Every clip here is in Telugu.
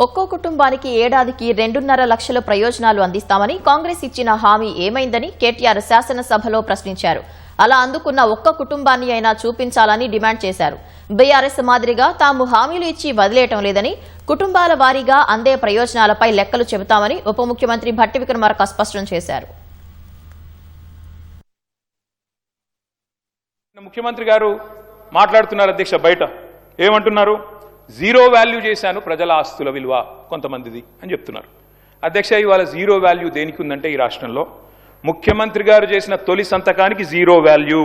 ఒక్కో కుటుంబానికి ఏడాదికి 2.5 లక్షల ప్రయోజనాలు అందిస్తామని కాంగ్రెస్ ఇచ్చిన హామీ ఏమైందని కేటీఆర్ శాసనసభలో ప్రశ్నించారు. అలా అందుకున్న ఒక్క కుటుంబాన్ని అయినా చూపించాలని డిమాండ్ చేశారు. బీఆర్ఎస్ మాదిరిగా తాము హామీలు ఇచ్చి వదిలేయటం లేదని, కుటుంబాల వారీగా అందే ప్రయోజనాలపై లెక్కలు చెబుతామని ఉప ముఖ్యమంత్రి భట్టి విక్రమార్క స్పష్టం చేశారు. ముఖ్యమంత్రి గారు మాట్లాడుతున్నారు అధ్యక్ష, బయట ఏమంటున్నారు? జీరో వాల్యూ చేశాను ప్రజల ఆస్తుల విలువ కొంతమందిది అని చెప్తున్నారు. అధ్యక్ష, ఇవాళ జీరో వాల్యూ దేనికి ఉందంటే ఈ రాష్ట్రంలో ముఖ్యమంత్రి గారు చేసిన తొలి సంతకానికి జీరో వాల్యూ,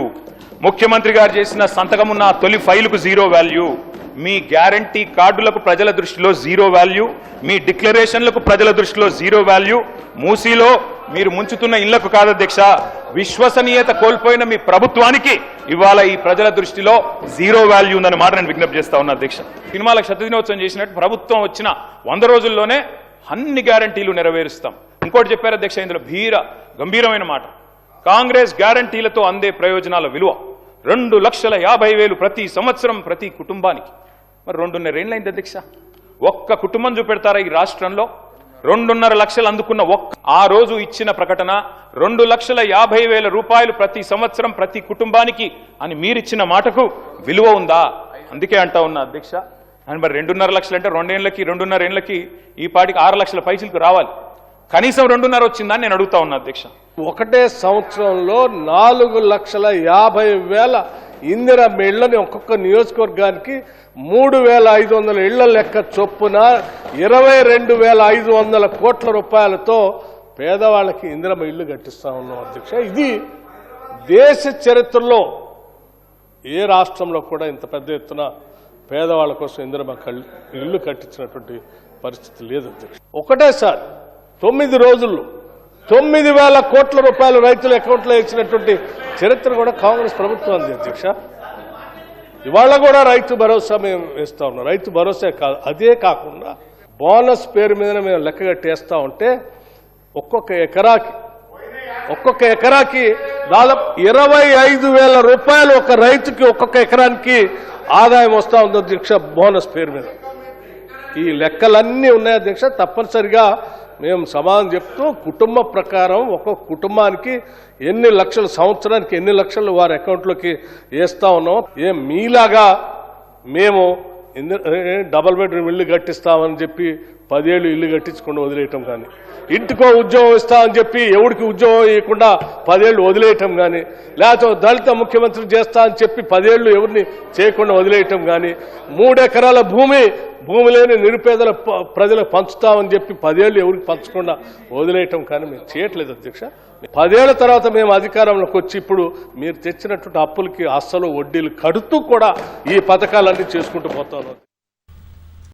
ముఖ్యమంత్రి గారు చేసిన సంతకం ఉన్న తొలి ఫైలుకు జీరో వాల్యూ, మీ గ్యారంటీ కార్డులకు ప్రజల దృష్టిలో జీరో వాల్యూ, మీ డిక్లరేషన్లకు ప్రజల దృష్టిలో జీరో వాల్యూ, మూసీలో మీరు ముంచుతున్న ఇళ్లకు కాదు అధ్యక్ష, విశ్వసనీయత కోల్పోయిన మీ ప్రభుత్వానికి ఇవాళ ఈ ప్రజల దృష్టిలో జీరో వాల్యూ ఉందని మాట నేను విజ్ఞప్తి చేస్తా ఉన్నా అధ్యక్ష. సినిమాలకు శతదినోత్సవం చేసినట్టు ప్రభుత్వం వచ్చిన 100 రోజుల్లోనే అన్ని గ్యారంటీలు నెరవేరుస్తాం. ఇంకోటి చెప్పారు అధ్యక్ష, ఇందులో గంభీరమైన మాట, కాంగ్రెస్ గ్యారంటీలతో అందే ప్రయోజనాల విలువ 2,50,000 ప్రతి సంవత్సరం ప్రతి కుటుంబానికి. మరి 2.5 ఏళ్ళైంది అధ్యక్ష, ఒక్క కుటుంబం చూపెడతారా ఈ రాష్ట్రంలో? 2.5 లక్షలు అందుకున్న ఆ రోజు ఇచ్చిన ప్రకటన 2,50,000 రూపాయలు ప్రతి సంవత్సరం ప్రతి కుటుంబానికి అని మీరిచ్చిన మాటకు విలువ ఉందా? అందుకే అంటా ఉన్నా అధ్యక్ష, అని మరి 2.5 లక్షలు అంటే 2.5 ఏళ్లకి ఈ పాటికి 6 లక్షల పైసలకు రావాలి, కనీసం 2.5 వచ్చిందని నేను అడుగుతా ఉన్నా అధ్యక్ష. ఒకటే సంవత్సరంలో 4,50,000 ఇందిరమ్మ ఇళ్లని ఒక్కొక్క నియోజకవర్గానికి 3,500 ఇళ్ల లెక్క చొప్పున 22,500 కోట్ల రూపాయలతో పేదవాళ్ళకి ఇందిరమ్మ ఇళ్లు కట్టిస్తా ఉన్నాం అధ్యక్ష. ఇది దేశ చరిత్రలో ఏ రాష్ట్రంలో కూడా ఇంత పెద్ద ఎత్తున పేదవాళ్ళ కోసం ఇందిరమ్మ ఇల్లు కట్టించినటువంటి పరిస్థితి లేదు అధ్యక్ష. ఒకటేసారి 9 రోజుల్లో 9,000 కోట్ల రూపాయలు రైతుల అకౌంట్లో ఇచ్చినటువంటి చరిత్ర కూడా కాంగ్రెస్ ప్రభుత్వం ఉంది అధ్యక్ష. ఇవాళ కూడా రైతు భరోసా మేము వేస్తా ఉన్నాం. రైతు భరోసా కాదు, అదే కాకుండా బోనస్ పేరు మీద మేము లెక్క కట్టేస్తా ఉంటే ఒక్కొక్క ఎకరాకి దాదాపు 25,000 రూపాయలు ఒక రైతుకి ఒక్కొక్క ఎకరానికి ఆదాయం వస్తూ ఉంది అధ్యక్ష, బోనస్ పేరు మీద. ఈ లెక్కలన్నీ ఉన్నాయి అధ్యక్ష. తప్పనిసరిగా మేము సమాధానం చెప్తూ కుటుంబ ప్రకారం ఒక్కొక్క కుటుంబానికి ఎన్ని లక్షలు, సంవత్సరానికి ఎన్ని లక్షలు వారి అకౌంట్లోకి వేస్తా ఉన్నాం. మీలాగా మేము డబల్ బెడ్రూమ్ ఇల్లు కట్టిస్తామని చెప్పి 10 ఏళ్ళు ఇల్లు కట్టించకుండా వదిలేయటం కానీ, ఇంటికో ఉద్యోగం ఇస్తామని చెప్పి ఎవరికి ఉద్యోగం ఇవ్వకుండా 10 ఏళ్ళు వదిలేయటం కానీ, లేకపోతే దళిత ముఖ్యమంత్రి చేస్తా అని చెప్పి 10 ఏళ్ళు ఎవరిని చేయకుండా వదిలేయటం కానీ, 3 ఎకరాల భూమి లేని నిరుపేదల ప్రజలకు పంచుతామని చెప్పి 10 ఏళ్ళు ఎవరికి పంచకుండా వదిలేయటం కానీ మేము చేయట్లేదు అధ్యక్ష. 10 ఏళ్ల తర్వాత మేము అధికారంలోకి వచ్చి ఇప్పుడు మీరు తెచ్చినటువంటి అప్పులకి అస్సలు వడ్డీలు కడుతూ కూడా ఈ పథకాలన్నీ చేసుకుంటూ పోతా ఉన్నాం.